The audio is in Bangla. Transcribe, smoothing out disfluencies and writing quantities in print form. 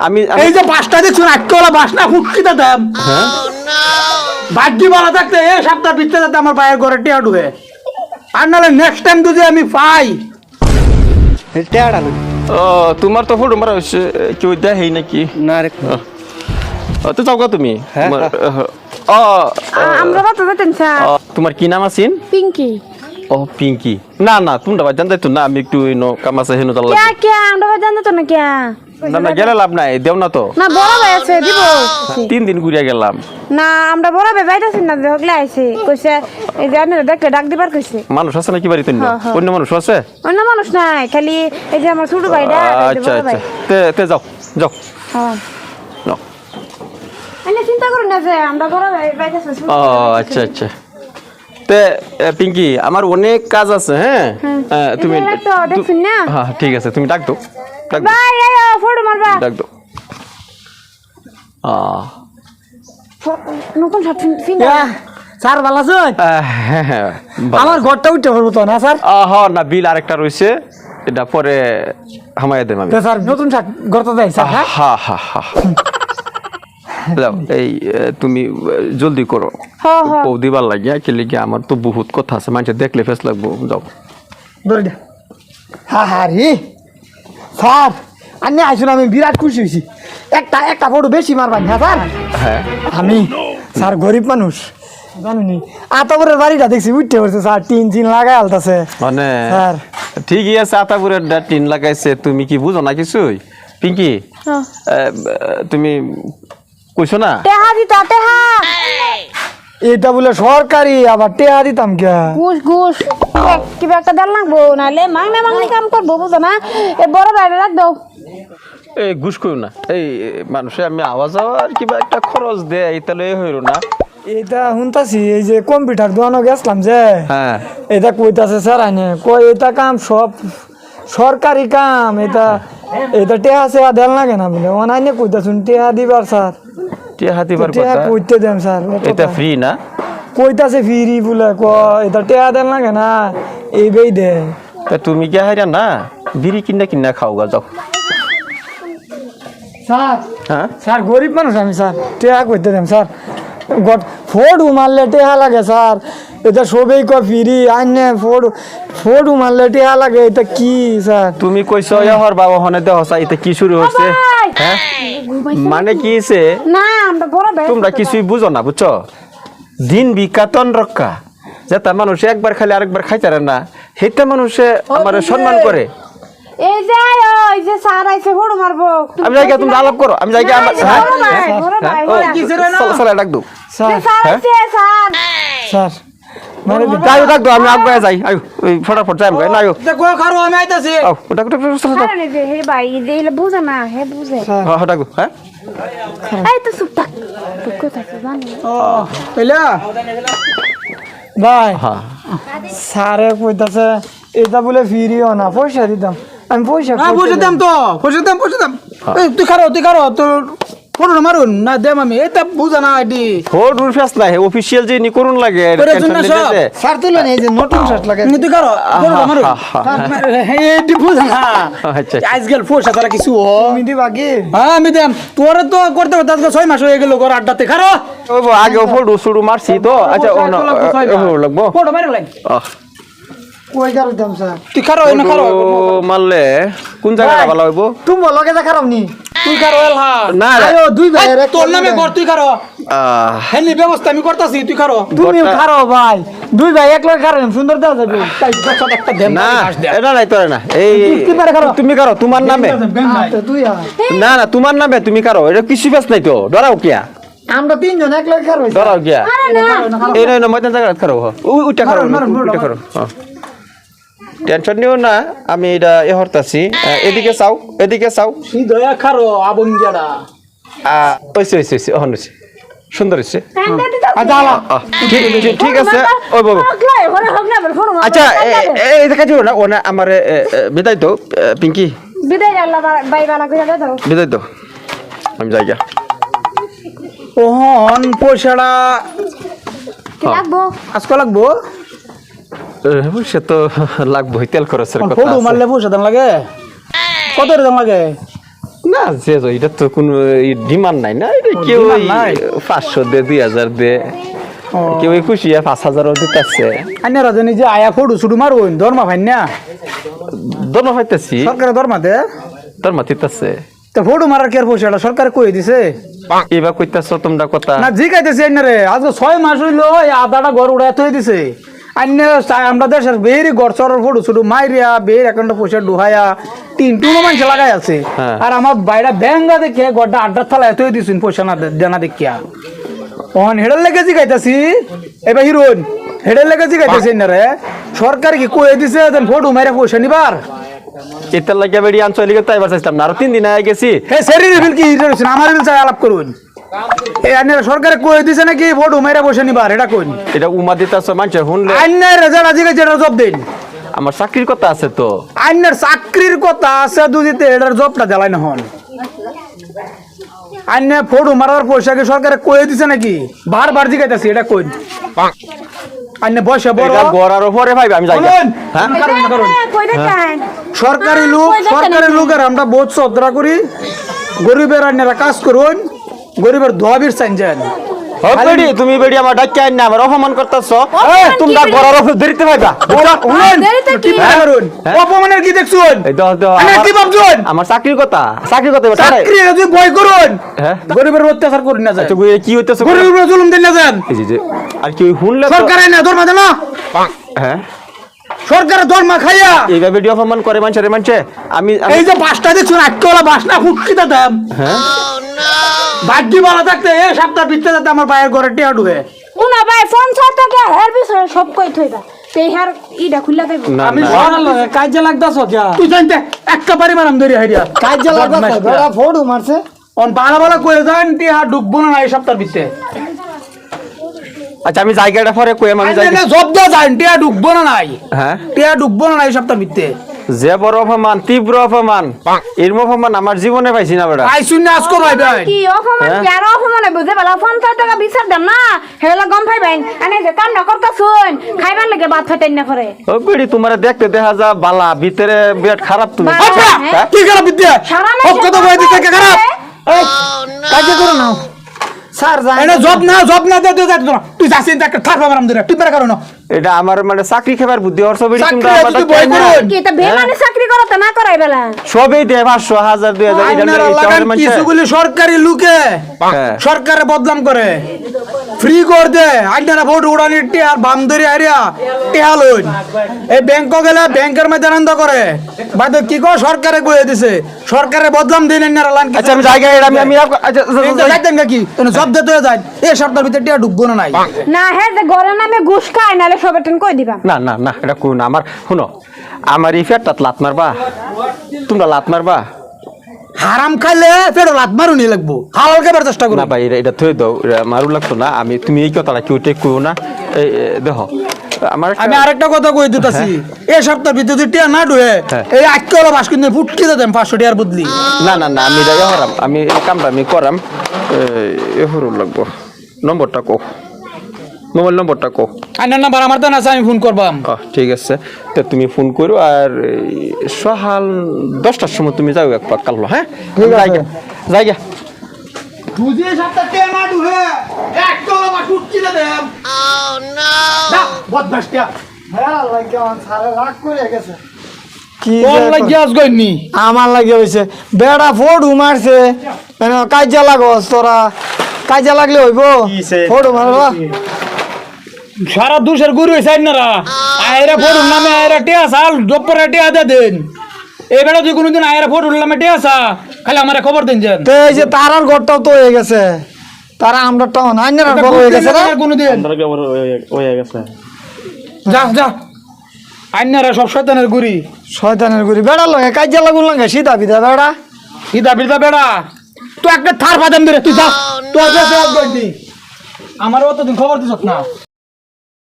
আমি এই যে বাসটা দেখছো আটকেওয়ালা বাস না হুটকিটা দাম ভাগ্যি বলা থাকতে এই সপ্তাহ বিতে যাতে আমার ভাইয়ের ঘরে টিয়া ঢুকে আর নাহলে নেক্সট টাইম যদি আমি পাই টেয়াটা ও তোমার তো ফটো মারা হচ্ছে কেউ দেখাই নাকি না রে তো যাও তুমি হ্যাঁ, আমরা কত যেতেন স্যার তোমার কি নাম আছেন পিঙ্কি ও পিঙ্কি না না তোমরা বাদ জানতে তো না আমি একটু কাম আছে হেন তাল क्या क्या আমরা জানতে তো না क्या না না গেলে লাভ নাই দেও না তো না বড় ভাই আছে দিব 3 দিন ঘুরিয়া গেলাম না আমরা বড় ভাই বাইতাছি না হগলে আইছে কইছে এই যে আপনি দেখতে ডাক দিবার কইছে মানুষ আছে নাকি বাড়িতে হ্যাঁ, হ্যাঁ। অন্য মানুষ আছে অন্য মানুষ নাই খালি এই যে আমার ছোট ভাইটা আচ্ছা আচ্ছা তে যাও যাও হ্যাঁ নাও। আরে চিন্তা করুন না যে আমরা বড় ভাই বাইতাছি ও আচ্ছা আচ্ছা তে পিঙ্কি আমার অনেক কাজ আছে হ্যাঁ তুমি তো দেখুন না হ্যাঁ ঠিক আছে তুমি ডাক দাও ডাক দাও ভাই আয় ফটো মারবা ডাক দাও নতুন শার্ট ফিন স্যার ভালো আছেন হ্যাঁ হ্যাঁ আমার ঘরটা উঠতে পারবো তো না স্যার হ্যাঁ না বিল আরেকটা রয়েছে এটা পরে হামায় দেব আমি স্যার নতুন শার্ট ঘরটা দেয় স্যার হ্যাঁ হ্যাঁ হ্যাঁ হ্যাঁ যাও এই তুমি জলদি করো হ্যাঁ হ্যাঁ বউ দিবার লাগিয়া কি লিগে আমার তো বহুত কথা আছে মানুষ দেখলে ফেস লাগবো যাও ধরে দে হ্যাঁ হ্যাঁ রে স্যার আন্নে আইসুন আমি বিরাট খুশি হয়েছি একটা ফটো বেশি মারবেন হ্যাঁ স্যার হ্যাঁ আমি স্যার গরিব মানুষ জানুনি আতাপুরের বাড়িটা দেখছি উঠতে পড়ছে স্যার টিন লাগাই আলতাছে মানে স্যার ঠিকই আছে আতাপুরের টিন লাগাইছে তুমি কি বুঝো না কিছুই পিঙ্কি তুমি কইছো না টেহা দিতা টেহা এটা বলে সরকারি আবার টেহা দিতাম কে ঘুষ ঘুষ কিবা একটা দেন লাগবো নাহলে মাংনা কাম করবো বুঝো না এ বড় ভাইটা রাখ দাও এই ঘুষ করো না এই মানুষে আমি আওয়াজ আর কিবা একটা খরচ দেয় তাহলে হইল না এটা শুনতাছি এই যে কম্পিউটার দোকানে গেছিলাম যে হ্যাঁ এটা কইতাছে স্যার আইনে কই এটা কাম সব সরকারি কাম এটা টেহা সেহা দেন লাগে না বলে অনাইনে কইতাছুন টেহা দিবার স্যার টিয়া হাতি বার টেহা কথা কইতে দেন স্যার এটা ফ্রি না কইতাছে ফিরি বলে ক এটা টেহা দেন লাগে না এই বেই দে তা তুমি কি হাইরা না বিড়ি কিনা খাও গা যাও স্যার হ্যাঁ স্যার গরিব মানুষ আমি স্যার টেহা কইতে দেন স্যার ফোড়ু মারলে টেহা লাগে স্যার এটা সবেই ক ফিরি আইনে ফোড়ু মারলে টেহা লাগে এটা কি স্যার তুমি কইছো হর বাবা হনে দেহ এটা কি শুরু হচ্ছে হ্যাঁ মানে কি হইছে না আমরা বড় ভাই তোমরা কিছুই বুঝো না বুঝছো দিন বিকাতন রক্ষা যেটা মানুষ একবার খালি আরেকবার খাইতারে না সেটা মানুষে আমার সম্মান করে এই যে ওই যে স্যার আইছে ফটো মারবো আমি যাই তুমি আলাপ করো আমি যাই আমার হ্যাঁ বড় ভাই চলো ডাক দো স্যার স্যার আইছে স্যার স্যার মানে যাই ডাক দো আমি আগে যাই আয়ো ওই ফটাফট যাই আমি না আয়ো দেখো খারো আমি আইতাছি আও ডাক আরে যে হে ভাই দেইলে বুঝে না হে বুঝে হ্যাঁ ডাক হ্যাঁ এই তো সুপটা তো কথা জানি ও পেলা ভাই হ্যাঁ স্যারে কইতাছে এটা বলে ফিরিও না পয়সা দিতাম আমি পয়সা পয়সা দাম তো পয়সা দাম এই তুই খারো তোর ফটো মারুন না দেম আমি এটা বুঝা না আইডি ফোর রুল ফেস না অফিশিয়াল যে নি করুন লাগে করে জন্য সব। স্যার তুলেন এই যে নতুন শার্ট লাগে তুই খারো ফটো মারুন এইটি বুঝা না আচ্ছা আজকাল পয়সা তারা কিছু হ তুমি দিবা কি হ্যাঁ আমি দেম তোরে তো করতে করতে আজকে 6 মাস হয়ে গেল ঘর আড্ডাতে খারো ওই আগে ফটো শুরু মারছি তো আচ্ছা ও লাগবো ফটো মারো লাইন কই গারো দাম স্যার তুই খারো না খারো মারলে কোন জায়গাটা ভালো হইব তুমি লগে যা খারাপ নি তুই খারো এলহা না আয়ো দুই ভাই তোর নামে ঘর তুই খারো হেনি ব্যবস্থা আমি করতাছি তুই খারো তুমি ঘরটা- খারো ভাই দুই ভাই এক লগে খারেন সুন্দর দেওয়া যাবে তাই বছর একটা দেম না এটা নাই তোরে না এই কি পারে করো? তুমি করো তোমার নামে আচ্ছা তুই আয়। না না তোমার নামে তুমি করো এটা কিছু বেশ নাই তো ডরাও কিয়া আমরা তিনজন এক লগে খারো ডরাও কিয়া এই নয় ময়দান জায়গা খারো উইটা খারো উইটা খারো টেনশন নিও না আমি এটা এ হরতাছি এদিকে চাও তুই দয়া খারো আবঙ্গিয়াডা ওইছে অহন হইছে সুন্দর হইছে আচ্ছা আলা ঠিক আছে ওই বাবু আচ্ছা এই দেখা যাও না ওনা আমার বিদায় তো পিঙ্কি বিদায় আল্লাহ বাই বালা করে দাও বিদায় তো আমি যাই গা ওহন পয়সাটা কি লাগবো আজকে লাগবো সে তো লাগবো তেল খরচের কথা ফটো মারলে পয়সা দাম লাগে কত দাম লাগে না যে এটা তো কোনো ডিমান্ড নাই না, এটা কেউ demand নাই। 500 দে 2000 দে, কেউ খুশি 5000ও দিতেছে। আইনারা জানি যে আয়া ফটো শুধু মারুন দরমা ভাই না দরমা পাইতেছি, সরকারে দরমা দে দরমা দিতেছে। তো ফটো মারার কি আর পয়সাটা সরকার কই দিছে এবার কইতাছো তোমরা কথা না জিগাইতেছে আইনারে আজকে 6 মাস হইলো এই আদাটা ঘর উড়ায় থই দিছে আইনে আমরা দেশের বেরি ঘর চরের ফটো শুধু মাইরিয়া বের অ্যাকাউন্টে পয়সা ডুহাইয়া তিন টুনো মানুষ লাগাই আছে হ্যাঁ। আর আমার বাইরা ব্যাঙ্গা দেখে ঘরটা আড্ডা থালায় থই দিছেন পয়সা না দেনা দেখিয়া ওহন হেডের লেগে জিগাইতাছি এবার হিরোইন হেডের লেগে জিগাইতাছি আইনারে সরকার কি কই দিছে দেন ফটো মাইরা পয়সা নিবার এটার লাগে বেড়ি আঞ্চলিক তাই বার চাইতাম না, আরো 3 দিন আগে গেছি। হে সেরির বিল কি হিরো হইছেন আমার বিল চাই আলাপ করুন এই আইনারে সরকারে কই দিছে নাকি ফটো মাইরা পয়সা নিবার এটা কই এটা উমা দিতাছো মানুষ শুনলে। আইনার যারা জিগাইছে এটা জব দেন আমার চাকরির কথা আছে তো। আইনার চাকরির কথা আছে দুদিতে এটার জবটা জ্বালাই না হন আইনে ফটো মারার পয়সা কি সরকারে কই দিছে নাকি বারবার জিগাইতাছি এটা কই আইনে বয়সে বড় এটা গড়ার উপরে ভাই আমি যাই না। শুনুন, হ্যাঁ কই দেখান সরকারি লোকের আমরা বহুত শ্রদ্ধা করি গরিবের আইনারা কাজ করুন গরিবের দোয়াবির চাইন যান ও বেড়ি তুমি বেড়ি আমার ডাক্তার আইন না আমার অপমান করতেছো। তোমরা গড়ার উপরে ধরতে পাইবা। দেরিতে কি করুন অপমানের কি দেখছুন এই দাও দাও আইনে কি ভাবছুন আমার চাকরির কথা এবার ছাড়ে। চাকরি যদি বয় করুন হ্যাঁ গরিবের অত্যাচার করুন না যায় আচ্ছা কি হইতেছে গরিবের উপরে জুলুম দেন না যান এই যে আর কি শুনলে তো সরকার আইনা ধর্মা দেন না হ্যাঁ সরকার ধর্মা খাইয়া এইভাবে ভিডিও অপমান করে মানুষে আমি এই যে বাসটা দেখছুন আটকেওয়ালা বাস না ফুটকিতে দাম হ্যাঁ ভাগ্যি ভালো থাকতে এই সপ্তাহ বিতে যাতে আমার বাইরের ঘরে টিয়া ঢুকে উনা ভাই ফোন ছাড়তে হের বিষয়ে সব কই থইবা তে হের ইডা খুললা দেব না আমি না। সরাল কাজে লাগতাছ যা তুই জানতে একটা বাড়ি মারাম ধরে হাইয়া কাজে লাগবে বেড়া ফটো মারছে অন বালা বালা কয়ে যান টিয়া ঢুকবো না এই সপ্তাহ বিতে আচ্ছা আমি জায়গাটা পরে কই আমি যাই। জব দা যান টিয়া ঢুকবো না নাই হ্যাঁ টিয়া ঢুকবো না এই সপ্তাহ বিতে যে বড় অপমান তীব্র অপমান এর অপমান আমার জীবনে পাইছি না বেটা। আই শুনে আজকো ভাই ভাই কি অপমান কি আর অপমান বুঝে বলা 50 টাকা বিচার দেন না হেলা গম পাইবেন আনে যে কাম না করতা শুন খাইবার লাগে ভাত খাইতেন না করে ও বেড়ি তোমার দেখতে দেখা যা বালা ভিতরে বিরাট খারাপ তুমি। বালা। আপা হ্যাঁ? কি খারাপ বিদ্যা সারা ও কত বই দিতে কে খারাপ এই কাজে করো না স্যার যাই এনে জব না দে দে তুই যাসিন তাকে থাকবা মারাম ধরে তুই বের করো না এটা আমার মানে চাকরি খাবার বুদ্ধি অর্থ বেড়ি চাকরি তোমরা যদি আমাদের বই করুন কি তা বেমানি চাকরি করতে না করাই বেলা সবই দে 500 1000 2000 এটা আপনারা লাগান কিছুগুলি সরকারি লোকে হ্যাঁ। সরকারে বদনাম করে ফ্রি কর দে আপনারা ভোট উড়ানি টিয়ার বামদরি হারিয়া টিয়া লইন এই ব্যাংক গেলে ব্যাংকের মধ্যে আনন্দ করে বাদ কি কো সরকারে কইয়ে দিছে সরকারে বদনাম দিন আপনারা লান আচ্ছা আমি জায়গা এটা আমি আচ্ছা যাইতেন নাকি তুমি জব দিতে যায় এই সপ্তাহের ভিতরে টিয়া ঢুকবো না নাই না হে যে ঘরে নামে ঘুষ খায় নালে সবে টেন কই দিবা না না না এটা কোন আমার শুনো আমার এই ফেরটা লাত মারবা তোমরা লাত মারবা হারাম খাইলে ফেরো লাত মারুনি লাগবো হালাল খাবার চেষ্টা করো না ভাই এটা থই দাও মারু লাগতো না আমি তুমি এই কথাটা কেউ টেক করো না এই দেখো আমার আমি আরেকটা কথা কই দিতেছি এই সপ্তাহের ভিতরে যদি টিয়া না ঢুয়ে হ্যাঁ। এই আজকে বাস কিন্তু ফুটকি দেন 500 টিয়ার বদলি না না না আমি এটা হরাম আমি এই কামটা আমি করাম এ হরু লাগবো নম্বরটা কো মোবাইল নম্বরটা কো আইনার নাম্বার আমার দেন আছে আমি ফোন করবাম ঠিক আছে তো তুমি ফোন করো আর এই সকাল 10টার সময় তুমি যাও এক পাক কালো হ্যাঁ জায়গা বুঝি সপ্তাহ টিয়া না ঢুয়ে একটা বাস ফুটকি দেন ও নো বদমাস টিয়া বেড়া লাগে স্যার রাগ করে গেছে কি কোন লাগি আজ গইনি আমার লাগে হইছে বেড়া ফটো মারছে কাজে লাগস তোরা কাজে লাগলে হইব ফটো মারবা সারা দুশের গুরু হইছে আইনারা আয়রা ফোড়ুর নামে আয়রা টিয়া সাল দপ্পরে টিয়া দে দেন এই বেড়া তুই কোনদিন আয়রা ফোড়ুর নামে টিয়া সা খালি আমারে খবর দিন যেন তো এই যে তারার ঘরটাও তো হয়ে গেছে তারা আমরা টাউন আইনার ঘর হয়ে গেছে না কোনদিন যা যা আইনারা সব শয়তানের গুরি শয়তানের গুরি বেড়া লগে কাজে লাগুন লাগে সিধা বিধা বেড়া ইদা বিদা বেড়া তুই একটা থার বাদাম ধরে তুই যা তোর কাছে আমার অতদিন খবর দিছ না